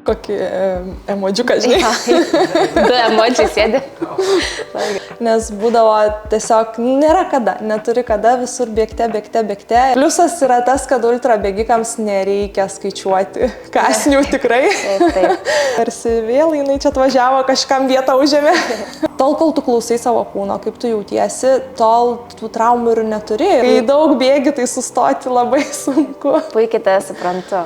kokį emodžiuką, žinai. Du emodžiai sėdi. Nes būdavo tiesiog nėra kada, neturi kada, visur bėgte. Pliusas yra tas, kad ultra bėgikams nereikia skaičiuoti kasnių tikrai. Taip. Tarsi vėl jinai čia atvažiavo, kažkam vietą užėmė. Tol, kol tu klausai savo kūno, kaip tu jautiesi, tol tų traumų ir neturi. Kai daug bėgi, tai sustoti labai sunku. Puikiai tai suprantu.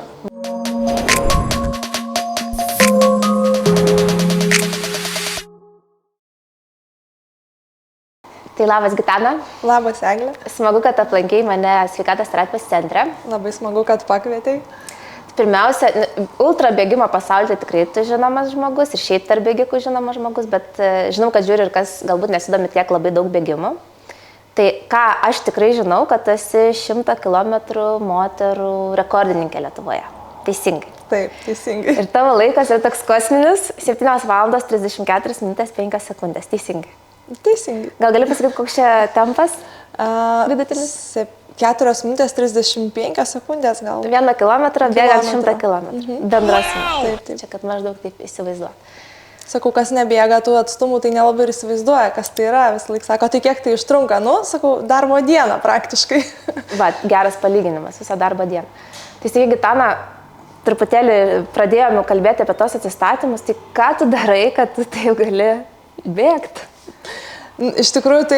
Tai labas, Gitana. Labas, Eglė. Smagu, kad aplankei mane sveikatos terapijos centre. Labai smagu, kad pakvietei. Pirmiausia, ultra bėgimo pasaulyje tikrai tu žinomas žmogus ir šiaip tarp bėgikų žinomas žmogus, bet žinau, kad žiūri ir kas galbūt nesidomi tiek labai daug bėgimų. Tai ką aš tikrai žinau, kad tu esi 100 km moterų rekordininkė Lietuvoje. Teisingai. Taip, teisingai. Ir tavo laikas yra toks kosminis 7 valandos 34 minutės 5 sekundės. Teisingai. Teisingai. Gal gali pasakyti, koks čia tempas vidutinis? 4 minutės 35 sekundės gal. 1 kilometrą bėgant 100 km. Bendrosim. Taip. Čia, kad maždaug taip įsivaizduot. Sakau, kas nebėga tų atstumų, tai nelabai ir įsivaizduoja, kas tai yra. Vis laik sako, tai kiek tai užtrunka? Nu, sakau, darbo dieną praktiškai. Va, geras palyginimas, visą darbo dieną. Tai sakai, Gitana, truputėlį pradėjome kalbėti apie tos atsistatymus, tai ką tu darai, kad tu tai jau gali bėgti? Iš tikrųjų, tai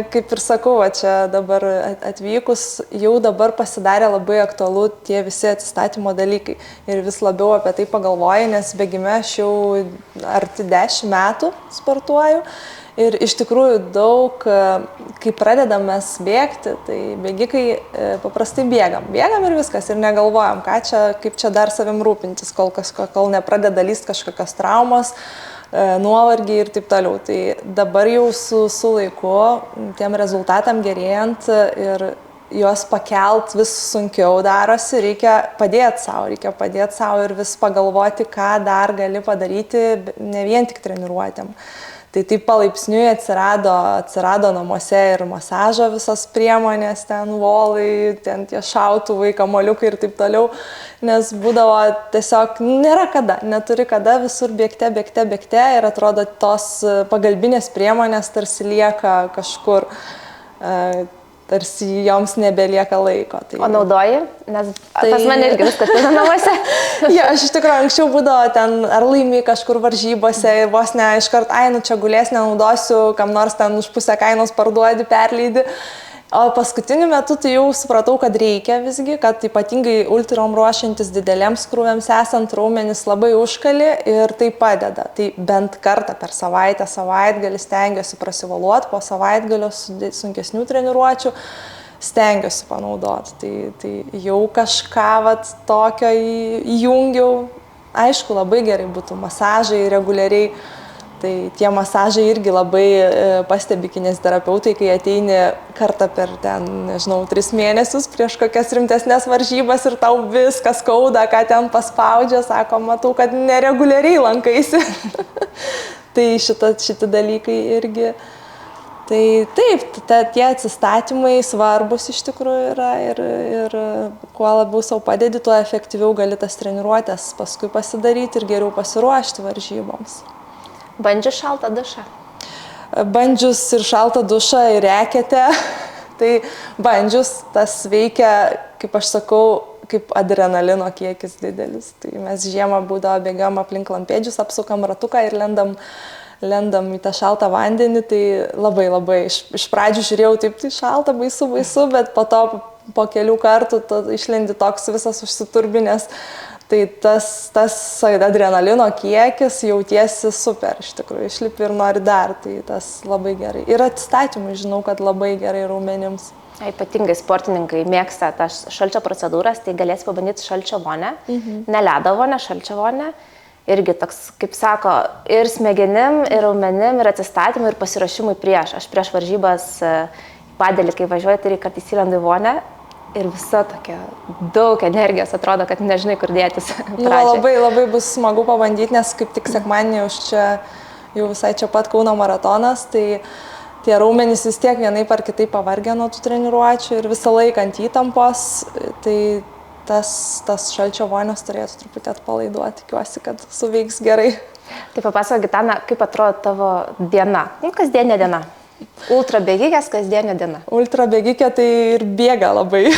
kaip ir sakau, čia dabar atvykus, jau dabar pasidarė labai aktualu tie visi atsistatymo dalykai. Ir vis labiau apie tai pagalvoju, nes bėgime aš jau arti 10 metų sportuoju. Ir iš tikrųjų daug, kai pradedam mes bėgti, tai bėgikai paprastai bėgam. Bėgam ir viskas, ir negalvojam, kaip čia dar savim rūpintis, kol nepradeda lyst kažkokios traumos, nuovargiai ir taip toliau. Tai dabar jau su laiku, tiem rezultatam gerėjant ir juos pakelt vis sunkiau darosi, reikia padėti savo ir vis pagalvoti, ką dar gali padaryti, ne vien tik treniruotėm. Tai taip palaipsniui atsirado namuose ir masažo visos priemonės, ten volai, ten tie šautuvai, kamuoliukai ir taip toliau, nes būdavo tiesiog nėra kada, neturi kada, visur bėgte ir atrodo tos pagalbinės priemonės tarsi lieka kažkur, tarsi joms nebelieka laiko. Tai... O naudoji? Nes pas mane irgi viskas yra namuose. Ja, aš iš tikrųjų anksčiau būdavo ten ar laimi kažkur varžybose ir vos ne iškart, čia gulės nenaudosiu, kam nors ten už pusę kainos parduodi, perleidi. O paskutiniu metu tai jau supratau, kad reikia visgi, kad ypatingai ultrom ruošiantis didelėms krūvėms esant raumenis labai užkali ir tai padeda. Tai bent kartą per savaitgalį stengiuosi prasivaluoti, po savaitgalio sunkesnių treniruočių stengiuosi panaudoti. Tai jau kažką tokio įjungiau. Aišku, labai gerai būtų masažai reguliariai. Tai tie masažai irgi labai pastebi kineziterapeutai, kai ateini kartą per 3 mėnesius prieš kokias rimtesnės varžybas ir tau viskas skauda, ką ten paspaudžia, sako, matau, kad nereguliariai lankaisi. Tai šiti dalykai irgi. Tai taip, tie atsistatymai svarbus iš tikrųjų yra ir kuo labiau savo padedi, tuo efektyviau gali tas treniruotės paskui pasidaryti ir geriau pasiruošti varžyboms. Bandžius šaltą dušą? Bandžius ir šaltą dušą ir reketę. Tai bandžius tas veikia, kaip aš sakau, kaip adrenalino kiekis didelis. Tai mes žiemą būdavo bėgiam aplink lampėdžius, apsukam ratuką ir lendam į tą šaltą vandenį. Tai labai iš pradžių žiūrėjau, taip, tai šalta, baisu, bet po to po kelių kartų išlendi toks visas užsiturbinės. Tai tas adrenalino kiekis jautiesi super, iš tikrųjų, išlipi ir nori dar, tai tas labai gerai. Ir atsistatymui žinau, kad labai gerai raumenims. Ypatingai sportininkai mėgsta tas šalčio procedūras, tai galėsi pabandyti šalčio vonę, ne ledo vonę, šalčio vonę. Irgi toks, kaip sako, ir smegenim, ir raumenim, ir atsistatymui, ir pasiruošimui prieš. Aš prieš varžybas padėlį, kai važiuoju, tai kartais įlendu į vonę. Ir visa tokia daug energijos, atrodo, kad nežinai, kur dėtis. Labai bus smagu pabandyti, nes kaip tik sekmadienį jau visai čia pat Kauno maratonas, tai tie raumenys vis tiek vienaip ar kitaip pavargę nuo tų treniruočių ir visą laiką ant įtampos. Tai tas šalčio vonios turėtų truputį atpalaiduoti, tikiuosi, kad suveiks gerai. Tai papasako, Gitana, kaip atrodo tavo diena, kasdienė diena? Ultra bėgikės kasdienė diena. Ultra bėgikė tai ir bėga labai.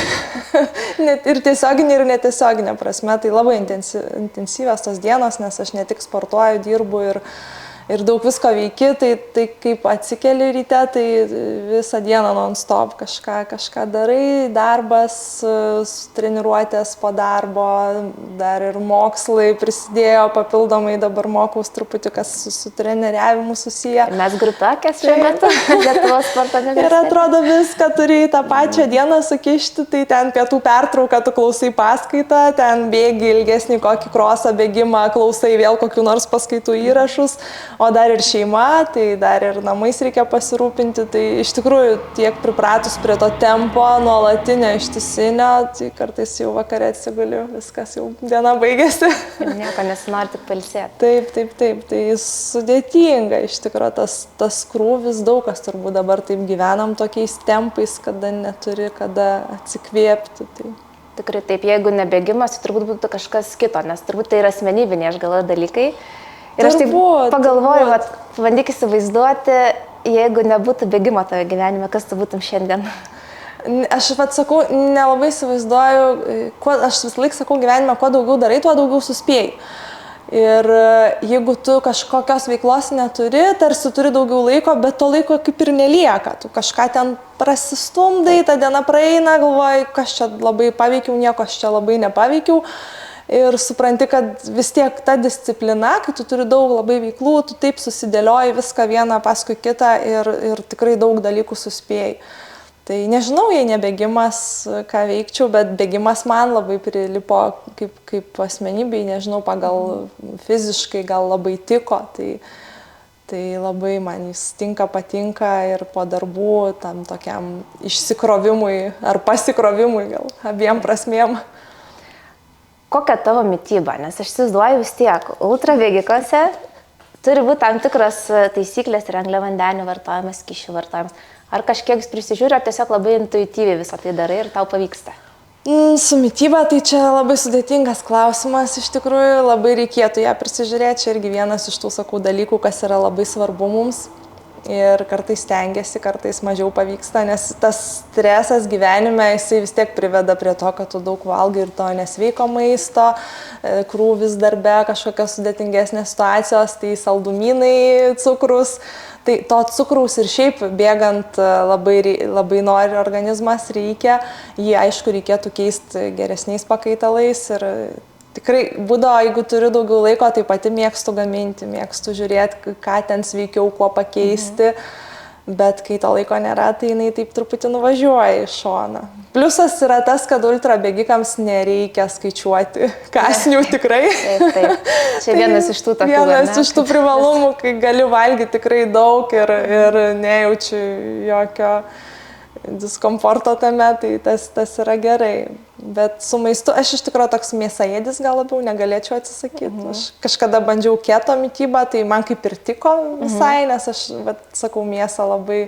Ir tiesioginė, ir netiesioginė prasme. Tai labai intensyvios tos dienos, nes aš ne tik sportuoju, dirbu ir daug visko veiki. Tai kaip atsikeli ryte, tai visą dieną non-stop kažką darai. Darbas, treniruotės po darbo, dar ir mokslai prisidėjo papildomai. Dabar mokaus truputį, kas su treneriavimu susiję. Mes grupakės šiuo metu. Lietuvos sporto universitete. Ir atrodo viską turi į tą pačią dieną sukišti, tai ten pietų pertrauką tu klausai paskaitą, ten bėgi ilgesnį kokį krosą bėgimą, klausai vėl kokių nors paskaitų įrašus, o dar ir šeima, tai dar ir namais reikia pasirūpinti, tai iš tikrųjų tiek pripratus prie to tempo, nuolatinio, ištisinio, tai kartais jau vakare atsiguliu, viskas jau diena baigėsi. Ir nieko nesinori, tik pailsėti. Taip, tai sudėtinga, iš tikrųjų tas krūvis, daug kas turbūt dabar taip gyvenam tokiais tempais, kada neturi, kada atsikvėpti. Tai. Tikrai taip, jeigu nebėgimas, tai turbūt būtų kažkas kito, nes turbūt tai yra asmenybiniai, aš galvoju, dalykai. Ir aš taip pagalvoju, pabandyk įsivaizduoti, jeigu nebūtų bėgimo tavo gyvenime, kas tu būtum šiandien? Aš sakau, nelabai įsivaizduoju, aš vis laik sakau gyvenime, kuo daugiau darai, tuo daugiau suspėjai. Ir jeigu tu kažkokios veiklos neturi, tarsi turi daugiau laiko, bet to laiko kaip ir nelieka. Tu kažką ten prasistumdai, ta diena praeina, galvoji, kas čia labai paveikiau, nieko aš čia labai nepaveikiau. Ir supranti, kad vis tiek ta disciplina, kai tu turi daug labai veiklų, tu taip susidėlioji viską vieną paskui kitą ir tikrai daug dalykų suspėjai. Tai nežinau, jei nebėgimas, ką veikčiau, bet bėgimas man labai prilipo kaip asmenybei, nežinau, pagal fiziškai gal labai tiko, tai labai man jis patinka ir po darbų tam tokiam išsikrovimui ar pasikrovimui gal abiem prasmėm. Kokia tavo mityba? Nes aš įsivaizduoju vis tiek, ultra bėgikose turi būti tam tikros taisyklės ir angliavandenių vartojimas, skysčių vartojimas. Ar kažkiek prisižiūri, ar tiesiog labai intuityviai visą tai darai ir tau pavyksta? Su mityba tai čia labai sudėtingas klausimas, iš tikrųjų labai reikėtų ją prisižiūrėti, čia irgi vienas iš tų, sakau, dalykų, kas yra labai svarbu mums. Ir kartais stengiasi, kartais mažiau pavyksta, nes tas stresas gyvenime, jisai vis tiek priveda prie to, kad tu daug valgai ir to nesveiko maisto, krūvis darbe, kažkokios sudėtingesnės situacijos, tai saldumynai, cukrus. Tai to cukraus ir šiaip bėgant labai nori organizmas, reikia, jį aišku reikėtų keisti geresniais pakaitalais ir tikrai būdavo, jeigu turiu daugiau laiko, tai pati mėgstu gaminti, mėgstu žiūrėti, ką ten sveikiau, kuo pakeisti, bet kai to laiko nėra, tai jinai taip truputį nuvažiuoja į šoną. Pliusas yra tas, kad ultra bėgikams nereikia skaičiuoti kąsnių tikrai. Taip. Čia vienas iš tų tokių. Vienas iš tų privalumų, kai gali valgyti tikrai daug ir nejaučiu jokio diskomforto tame, tai tas yra gerai. Bet su maistu, aš iš tikrųjų toks mėsaėdis gal labiau, negalėčiau atsisakyti. Aš kažkada bandžiau keto mitybą, tai man kaip ir tiko visai, nes aš, sakau, mėsą labai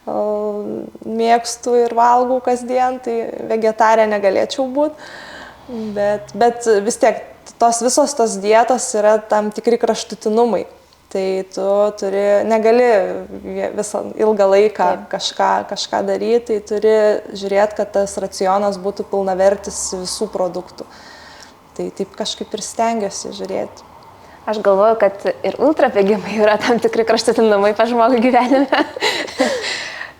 mėgstu ir valgau kasdien, tai vegetarė negalėčiau būti. Bet vis tiek visos tos dietos yra tam tikri kraštutinumai. Tai tu negali visą ilgą laiką kažką daryti, tai turi žiūrėti, kad tas racionas būtų pilnavertis visų produktų. Tai taip kažkaip ir stengiuosi žiūrėti. Aš galvoju, kad ir ultra bėgimai yra tam tikri kraštutinumai pas žmogų gyvenime.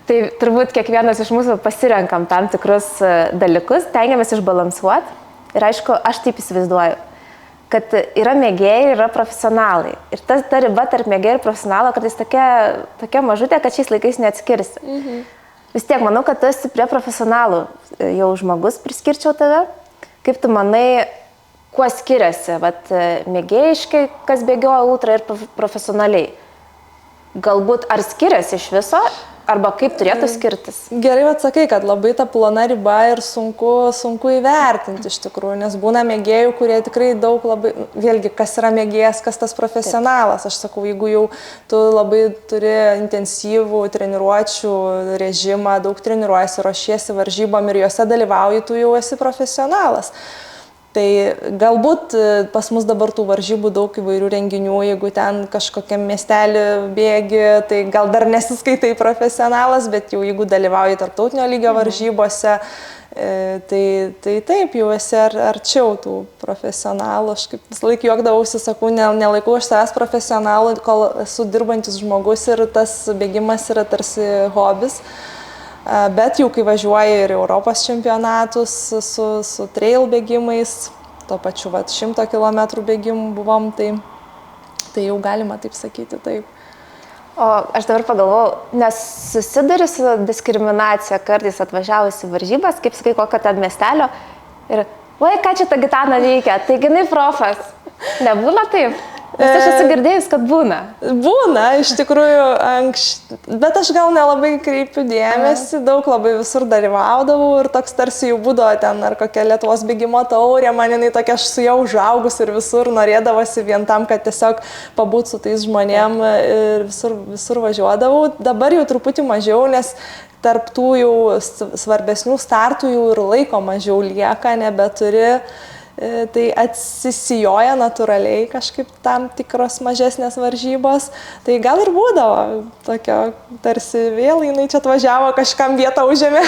Tai turbūt kiekvienas iš mūsų pasirenkam tam tikrus dalykus, tengiamės išbalansuoti. Ir aišku, aš taip įsivaizduoju, kad yra mėgėjai ir yra profesionalai. Ir ta riba tarp mėgėjų ir profesionalo kartais tokia mažutė, kad šiais laikais neatskirsi. Vis tiek, manau, kad tu esi prie profesionalų jau žmogus, priskirčiau tave. Kaip tu manai, kuo skiriasi mėgėjiškai, kas bėgioja ultra ir profesionaliai? Galbūt ar skiriasi iš viso, Arba kaip turėtų skirtis? Gerai atsakai, kad labai ta plona riba ir sunku įvertinti iš tikrųjų, nes būna mėgėjų, kurie tikrai daug labai, vėlgi, kas yra mėgėjas, kas tas profesionalas. Aš sakau, jeigu jau tu labai turi intensyvų treniruočių režimą, daug treniruojasi, ruošiesi varžybom ir juose dalyvauji, tu jau esi profesionalas. Tai galbūt pas mus dabar tų varžybų daug įvairių renginių, jeigu ten kažkokiam miestelį bėgi, tai gal dar nesiskaitai profesionalas, bet jau jeigu dalyvauji tarptautinio lygio varžybose, tai taip, jau esi arčiau tų profesionalų. Aš kaip vis laik juokdavausi, sakau, nelaikau aš savęs profesionalu, kol esu dirbantis žmogus ir tas bėgimas yra tarsi hobis. Bet jau kai važiuoji ir Europos čempionatus su trail bėgimais, to pačiu 100 km bėgimų buvom, tai jau galima taip sakyti, taip. O aš dabar pagalvojau, nes susiduri su diskriminacija kartais atvažiavus į varžybas, kaip sakai, kokio ten miestelio, ir, oi, ką čia ta Gitana veikia, taigi jinai profas. Nebūna taip? Nes aš esu girdėjus, kad būna. Būna, iš tikrųjų, bet aš gal nelabai kreipiu dėmesį, daug labai visur dalyvaudavau ir toks tarsi jau būdavo ten ar kokia Lietuvos bėgimo taurė, man jinai tokia, aš su jau užaugus ir visur norėdavosi vien tam, kad tiesiog pabūt su tais žmonėm ir visur važiuodavau. Dabar jau truputį mažiau, nes tarp tų jau svarbesnių startų jau ir laiko mažiau lieka, nebeturi. Tai atsisijoja natūraliai kažkaip tam tikros mažesnės varžybos. Tai gal ir būdavo tokio, tarsi vėl jinai čia atvažiavo, kažkam vietą užėmė.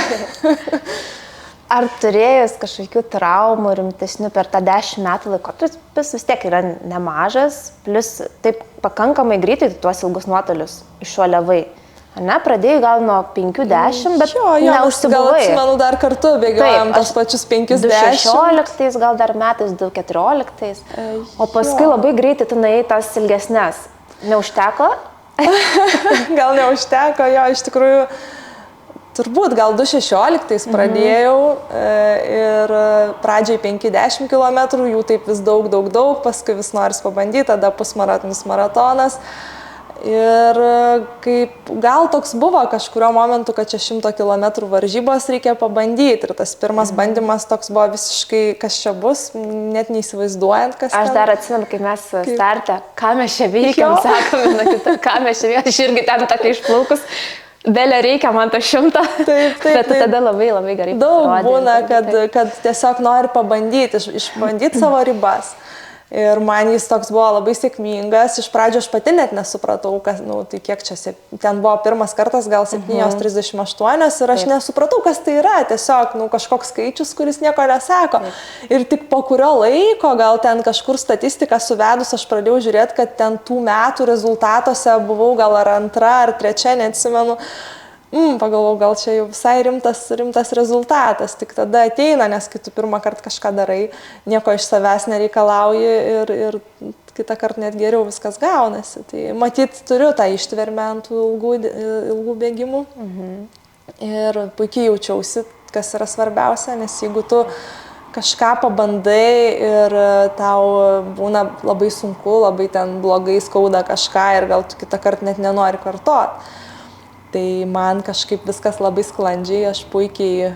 Ar turėjus kažkokių traumų rimtesnių per tą 10 metų laikotarpis vis tiek yra nemažas, plus taip pakankamai greitai tuos ilgus nuotolius iššuoliavai? Ne, pradėjai gal nuo 5-10, bet neužsibuvai. Gal atsimenu, dar kartu bėgiojom tos pačius 5-10. 2016, gal dar metais 2014. O paskui labai greitai tu nuėjai tas ilgesnės. Neužteko? Gal neužteko, jo, iš tikrųjų, turbūt gal 2016 pradėjau ir pradžiai 5-10 km, jų taip vis daug, paskui vis noris pabandyti, tada pusmaratonis, maratonas. Ir kaip gal toks buvo kažkurio momentu, kad čia 100 km varžybos reikia pabandyti. Ir tas pirmas bandymas toks buvo visiškai, kas čia bus, net neįsivaizduojant, kas Aš dar atsimenu, kai mes starte, ką mes čia veikiam, sakome, ką mes čia veikiam, aš irgi ten tokia išplaukus. Belė reikia man to 100, taip, bet tada labai gerai daug būna, kad tiesiog nori pabandyti, išbandyti savo ribas. Ir man jis toks buvo labai sėkmingas. Iš pradžio aš pati net nesupratau, kas, tai kiek čia, ten buvo pirmas kartas, gal 7:38 ir aš nesupratau, kas tai yra. Tiesiog, kažkoks skaičius, kuris nieko nesako. Ir tik po kurio laiko, gal ten kažkur statistiką suvedus, aš pradėjau žiūrėti, kad ten tų metų rezultatuose buvau gal ar 2 ar 3, neatsimenu. Pagalvojau, gal čia jau visai rimtas rezultatas, tik tada ateina, nes kai tu pirmą kartą kažką darai, nieko iš savęs nereikalauji ir kitą kartą net geriau viskas gaunasi. Tai matyt, turiu tą ištvermę ant tų ilgų bėgimų ir puikiai jaučiausi, kas yra svarbiausia, nes jeigu tu kažką pabandai ir tau būna labai sunku, labai ten blogai skauda kažką ir gal tu kitą kartą net nenori kartoti. Tai man kažkaip viskas labai sklandžiai, aš puikiai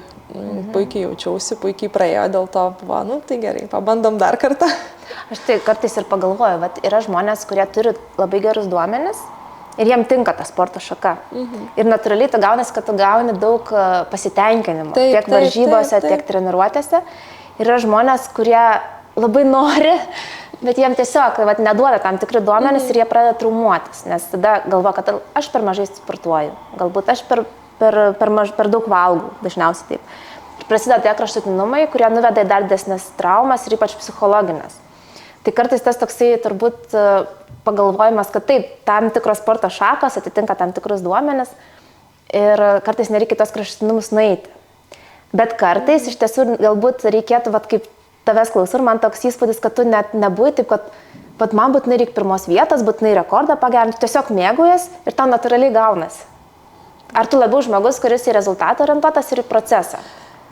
jaučiausi, puikiai praėjo, dėl to buvo, tai gerai, pabandom dar kartą. Aš tai kartais ir pagalvoju, yra žmonės, kurie turi labai gerus duomenis ir jiem tinka ta sporto šaka. Ir natūraliai tu gaunasi, kad tu gauni daug pasitenkinimo, tiek varžybose, tiek treniruotėse. Yra žmonės, kurie labai nori, bet jiem tiesiog neduoda tam tikri duomenys ir jie pradeda traumuotis, nes tada galvoja, kad aš per mažai sportuoju, galbūt aš per daug valgau, dažniausiai taip. Ir prasideda tie kraštutinumai, kurie nuveda į dar didesnes traumas ir ypač psichologinės. Tai kartais tas toksai turbūt pagalvojimas, kad taip, tam tikros sporto šakos atitinka tam tikrus duomenis ir kartais nereikia tos kraštutinumus nueiti. Bet kartais iš tiesų galbūt reikėtų, kaip tavęs klausau, ir man toks įspūdis, kad tu net nebūi taip, kad man būtinai reikia pirmos vietos, būtinai rekordą pagerinti, tiesiog mėgaujas ir tau natūraliai gaunasi. Ar tu labiau žmogus, kuris į rezultatą orientuotas ir į procesą?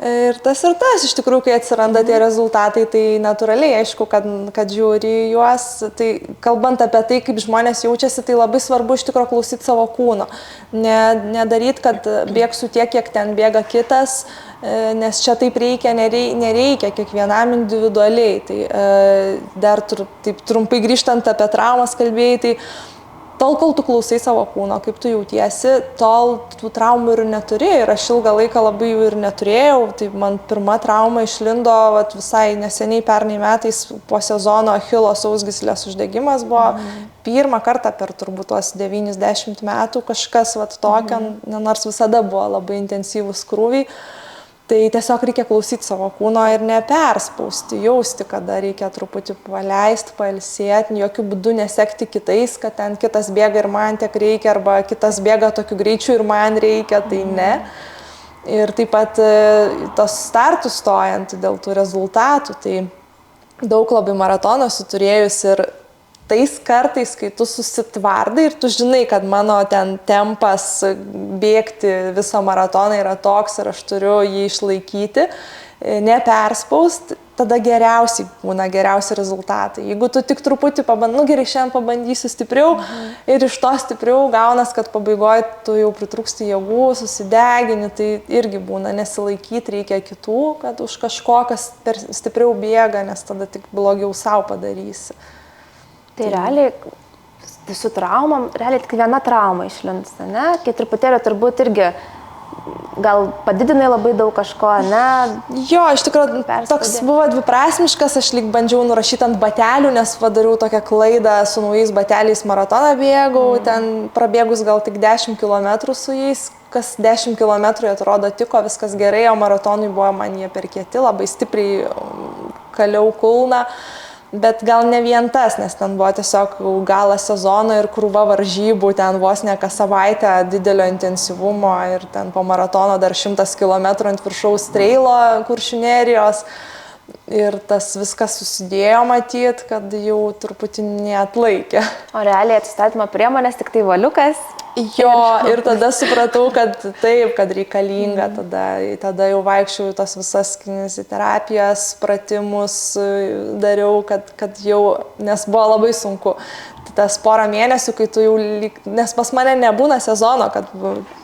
Ir tas, iš tikrųjų, kai atsiranda tie rezultatai, tai natūraliai, aišku, kad žiūri juos. Tai kalbant apie tai, kaip žmonės jaučiasi, tai labai svarbu iš tikrųjų klausyti savo kūno. Nedaryti, kad bėgsiu tiek, kiek ten bėga kitas, nes čia taip reikia, nereikia, kiekvienam individualiai. Tai dar taip trumpai grįžtant apie traumas kalbėjai, tai tol, kol tu klausai savo kūno, kaip tu jautiesi, tol tų traumų ir neturi. Ir aš ilgą laiką labai jų ir neturėjau. Tai man pirma trauma išlindo visai neseniai, pernai metais po sezono Achilo sausgyslės uždegimas buvo. Pirmą kartą per turbūt tuos 90 metų kažkas tokio, nors visada buvo labai intensyvus krūviai. Tai tiesiog reikia klausyti savo kūno ir neperspausti, jausti, kada reikia truputį paleisti, pailsėti, jokių būdų nesekti kitais, kad ten kitas bėga ir man tiek reikia, arba kitas bėga tokiu greičiu ir man reikia, tai ne. Ir taip pat tos startus stojant dėl tų rezultatų, tai daug labai maratono esu turėjus ir tais kartais, kai tu susitvardai ir tu žinai, kad mano ten tempas bėgti visą maratoną yra toks ir aš turiu jį išlaikyti, neperspausti, tada geriausiai būna geriausi rezultatai. Jeigu tu tik truputį gerai, šiandien pabandysiu stipriau ir iš to stipriau gaunas, kad pabaigoje tu jau pritrūksti jėgų, susidegini, tai irgi būna nesilaikyti, reikia kitų, kad už kažko, kas stipriau bėga, nes tada tik blogiau savo padarysi. Tai realiai su traumom, realiai tik viena trauma išlinsta, ne? Kai truputėlį turbūt irgi gal padidinai labai daug kažko, ne? Jo, iš tikrųjų toks buvo dviprasmiškas, aš lyg bandžiau nurašyti ant batelių, nes padariau tokią klaidą su naujais bateliais maratoną bėgau, ten prabėgus gal tik 10 km su jais, kas 10 km atrodo tiko, viskas gerai, o maratonui buvo man jie per kieti, labai stipriai kaliau kulną. Bet gal ne vien tas, nes ten buvo tiesiog galas sezono ir krūva varžybų, ten vos ne kas savaitę didelio intensyvumo ir ten po maratono dar 100 km ant viršaus treilo Kuršių nerijos. Ir tas viskas susidėjo matyt, kad jau truputį neatlaikė. O realiai atsistatymo priemonės tik tai valiukas? Jo, ir tada supratau, kad taip, kad reikalinga, tada jau vaikščiau tas visas kineziterapijas, pratimus dariau, kad jau, nes buvo labai sunku. Tas porą mėnesių, kai tu jau, nes pas mane nebūna sezono, kad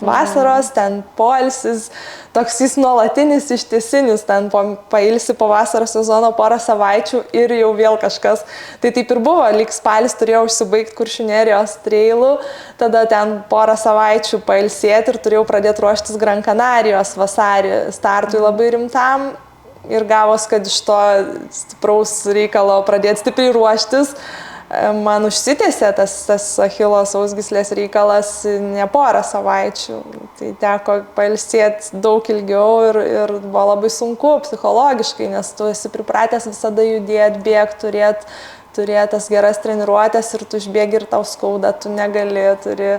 vasaros, ten poilsis, toks jis nuolatinis, ištisinis, ten pailsi po vasaros sezono porą savaičių ir jau vėl kažkas. Tai taip ir buvo, lyg spalis turėjau užsibaigti Kuršių nerijos treilų, tada ten porą savaičių pailsėti ir turėjau pradėti ruoštis Gran Canarijos vasarį startui labai rimtam ir gavos, kad iš to stipraus reikalo pradėti stipriai ruoštis. Man užsitęsė tas Achilo sausgyslės reikalas ne porą savaičių. Tai teko pailsėti daug ilgiau ir buvo labai sunku psichologiškai, nes tu esi pripratęs visada judėti, bėgti, turėti tas geras treniruotės ir tu išbėgi ir tau skauda, tu negali, turi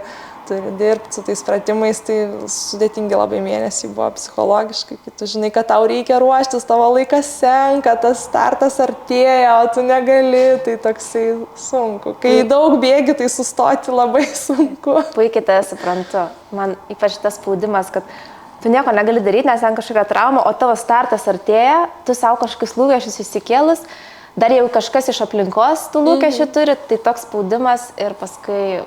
dirbti su tais pratimais, tai sudėtingi labai mėnesiai buvo psichologiškai, kai tu žinai, kad tau reikia ruoštis, tavo laikas senka, tas startas artėja, o tu negali, tai toksai sunku. Kai daug bėgi, tai sustoti labai sunku. Puikiai tai suprantu. Man ypač tas spaudimas, kad tu nieko negali daryti, nes ten kažkokia trauma, o tavo startas artėja, tu savo kažkokius lūkesčius įsikėlus, dar jau kažkas iš aplinkos tų lūkesčių turi, tai toks spaudimas ir paskui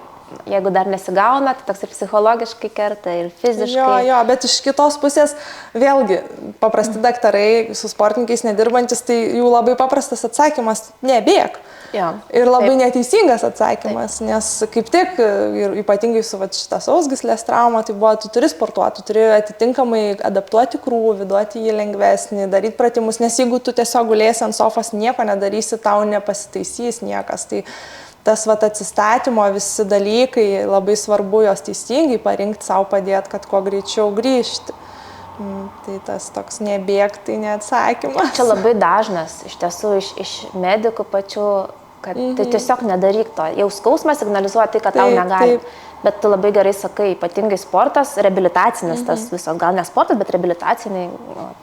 jeigu dar nesigauna, tai toks ir psichologiškai kerta, ir fiziškai. Jo, bet iš kitos pusės, vėlgi, paprasti daktarai su sportininkais nedirbantis, tai jų labai paprastas atsakymas – nebėk. Jo, ir labai neteisingas atsakymas, nes kaip tik, ir ypatingai su šitą sausgyslės traumą, tai buvo, tu turi sportuoti, tu turi atitinkamai adaptuoti krūvį, duoti jį lengvesnį, daryti pratimus, nes jeigu tu tiesiog gulėsi ant sofos, nieko nedarysi, tau nepasitaisys niekas. Tai tas atsistatymo visi dalykai, labai svarbu jos teisingai parinkti, savo padėti, kad kuo greičiau grįžti. Tai tas toks nebėgti, tai neatsakymas. Čia labai dažnas, iš tiesų, iš medikų pačių, kad tai tiesiog nedaryk to. Jau skausmas signalizuoja tai, kad tau negali. Bet tu labai gerai sakai, ypatingai sportas, reabilitacinis tas visas, gal ne sportas, bet reabilitaciniai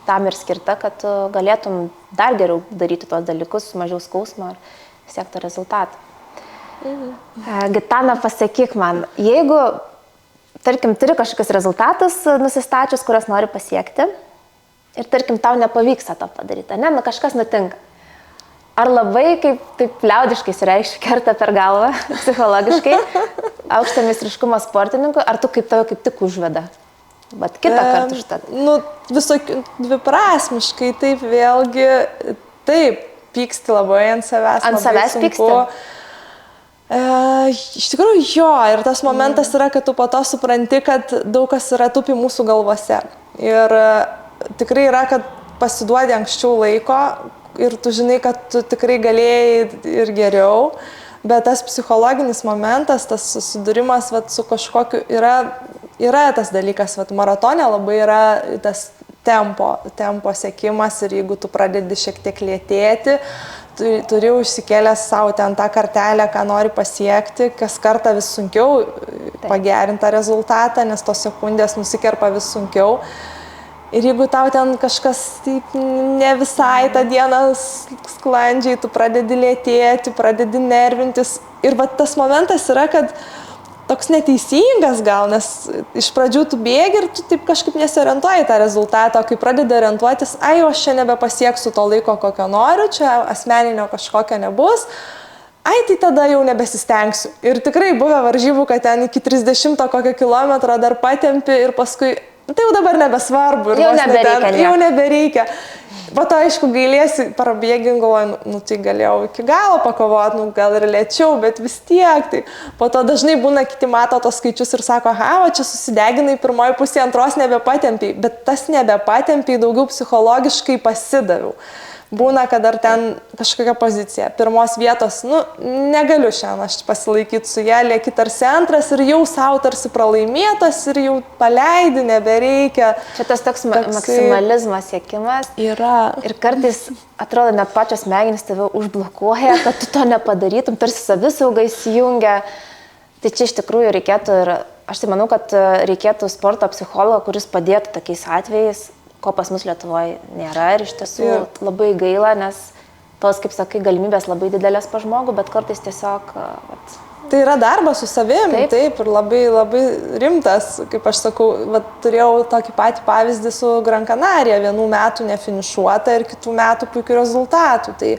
tam ir skirta, kad tu galėtum dar geriau daryti tuos dalykus, mažiau skausmo ir siekti rezultatą. Gitana, pasakyk man, jeigu, tarkim, turi kažkokius rezultatus nusistačius, kurias nori pasiekti, ir tarkim tau nepavyksta to padaryti, ne, nu kažkas nutinka. Ar labai, kaip taip liaudiškai sureikščiau, kerta per galvą psichologiškai aukšto meistriškumo sportininkui, ar tu kaip tave kaip tik užveda? Bet kitą kartą užtat. Nu, visokių dviprasmiškai, taip vėlgi, taip, pyksti labai ant savęs. Ant savęs pyksti? Iš tikrųjų, jo, ir tas momentas yra, kad tu po to supranti, kad daug kas yra tupi mūsų galvose. Ir tikrai yra, kad pasiduodi anksčiau laiko ir tu žinai, kad tu tikrai galėjai ir geriau, bet tas psichologinis momentas, tas susidūrimas su kažkokiu yra tas dalykas, maratone labai yra tas tempo sekimas ir jeigu tu pradedi šiek tiek lėtėti, turi užsikėlęs savo ten tą kartelę, ką nori pasiekti, kas kartą vis sunkiau pagerinti tą rezultatą, nes tos sekundės nusikerpa vis sunkiau. Ir jeigu tau ten kažkas taip ne visai tą dieną sklandžiai, tu pradedi lėtėti, pradedi nervintis. Ir tas momentas yra, kad toks neteisingas gal, nes iš pradžių tu bėgi ir tu taip kažkaip nesiorientuoji tą rezultatą, o kai pradedi orientuotis, aš čia nebepasieksiu to laiko, kokio noriu, čia asmeninio kažkokio nebus, tai tada jau nebesistengsiu. Ir tikrai buvę varžybų, kad ten iki 30 kokio kilometro dar patempi ir paskui tai jau dabar nebesvarbu. Jau nebereikia. Po to, aišku, gailėsi, parabėgin, galvoju, tai galėjau iki galo pakovoti, gal ir lėčiau, bet vis tiek. Tai po to dažnai būna, kiti mato tos skaičius ir sako, čia susideginai pirmoji pusė, antros nebepatempiai. Bet tas nebepatempiai daugiau psichologiškai pasidaviau. Būna, kad dar ten kažkokia pozicija, pirmos vietos, negaliu šiandien aš pasilaikyti su ją, lieki tarsi antras ir jau savo tarsi pralaimėtas ir jau paleidi, nebereikia. Čia tas toks maksimalizmas siekimas. Yra. Ir kartais atrodo net pačios smegenys tave užblokuoja, kad tu to nepadarytum, tarsi savisauga įsijungia. Tai čia iš tikrųjų reikėtų ir aš tai manau, kad reikėtų sporto psichologo, kuris padėtų tokiais atvejais, ko pas mus Lietuvoje nėra ir iš tiesų labai gaila, nes tos, kaip sakai, galimybės labai didelės pa žmogų, bet kartais tiesiog... Tai yra darbas su savimi, taip, ir labai, labai rimtas, kaip aš sakau, turėjau tokį patį pavyzdį su Gran Canaria, vienų metų nefinišuota ir kitų metų puikių rezultatų. Tai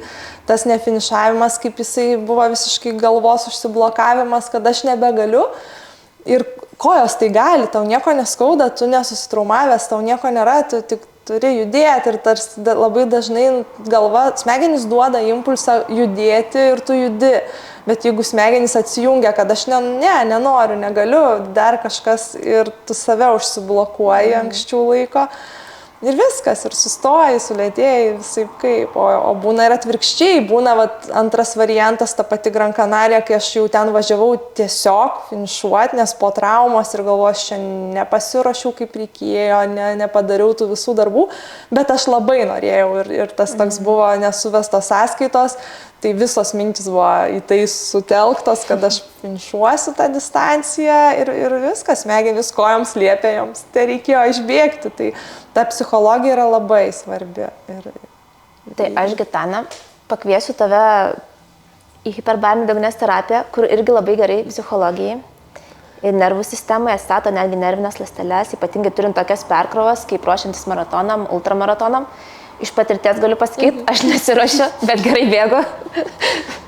tas nefinišavimas, kaip jisai buvo visiškai galvos užsiblokavimas, kad aš nebegaliu. Ir kojos tai gali, tau nieko neskauda, tu nesusitraumavęs, tau nieko nėra, tu tik turi judėti ir tarsi labai dažnai galva, smegenys duoda impulsą judėti ir tu judi. Bet jeigu smegenys atsijungia, kad aš nenoriu, negaliu, dar kažkas ir tu save užsiblokuoji anksčiau laiko. Ir viskas, ir sustoji, sulėtėjai, visai kaip. O būna ir atvirkščiai, būna antras variantas, ta pati Gran Canaria, kai aš jau ten važiavau tiesiog finišuoti, nes po traumos ir galvoju, aš čia nepasiruošiau kaip reikėjo, nepadariau tų visų darbų, bet aš labai norėjau ir tas toks buvo nesuvestos sąskaitos. Tai visos mintis buvo į tai sutelktos, kad aš finišuosiu tą distanciją ir viskas, smegenys kojoms liepė, joms tai reikėjo išbėgti. Tai ta psichologija yra labai svarbi. Tai aš, Gitana, pakviesiu tave į hiperbarinę deguonies terapiją, kur irgi labai gerai psichologijai. Ir nervų sistemoje stato netgi nervinės ląsteles, ypatingai turint tokias perkrovas, kaip ruošiantis maratonam, ultramaratonam. Iš patirties galiu pasakyti, aš nesiruošiu, bet gerai bėgu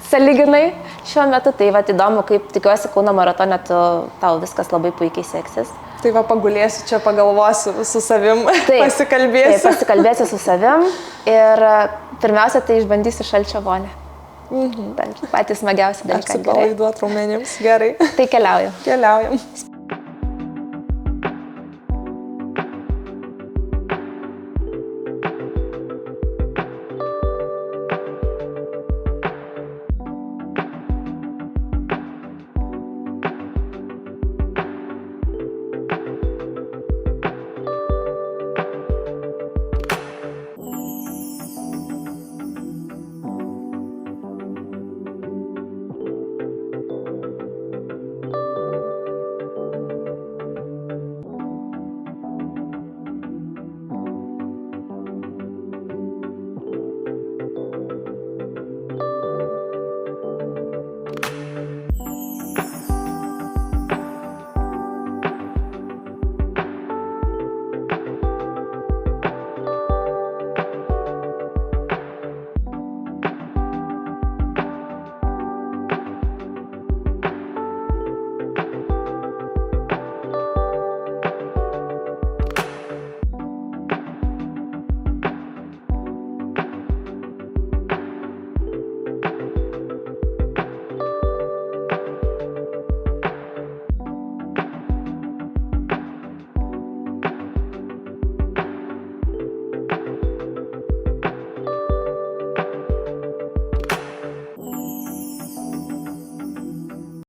sąlyginai šiuo metu. Tai įdomu, kaip tikiuosi Kauno maratone tau viskas labai puikiai seksis. Tai patagulėsiu čia, pagalvosiu su savim, pasikalbėsiu. Taip, pasikalbėsiu su savim ir pirmiausia, tai išbandysiu šalčio vonę. Tai patys smagiausi dalykai. Atsipalaiduot raumenims, gerai. Tai keliaujam. Keliaujam.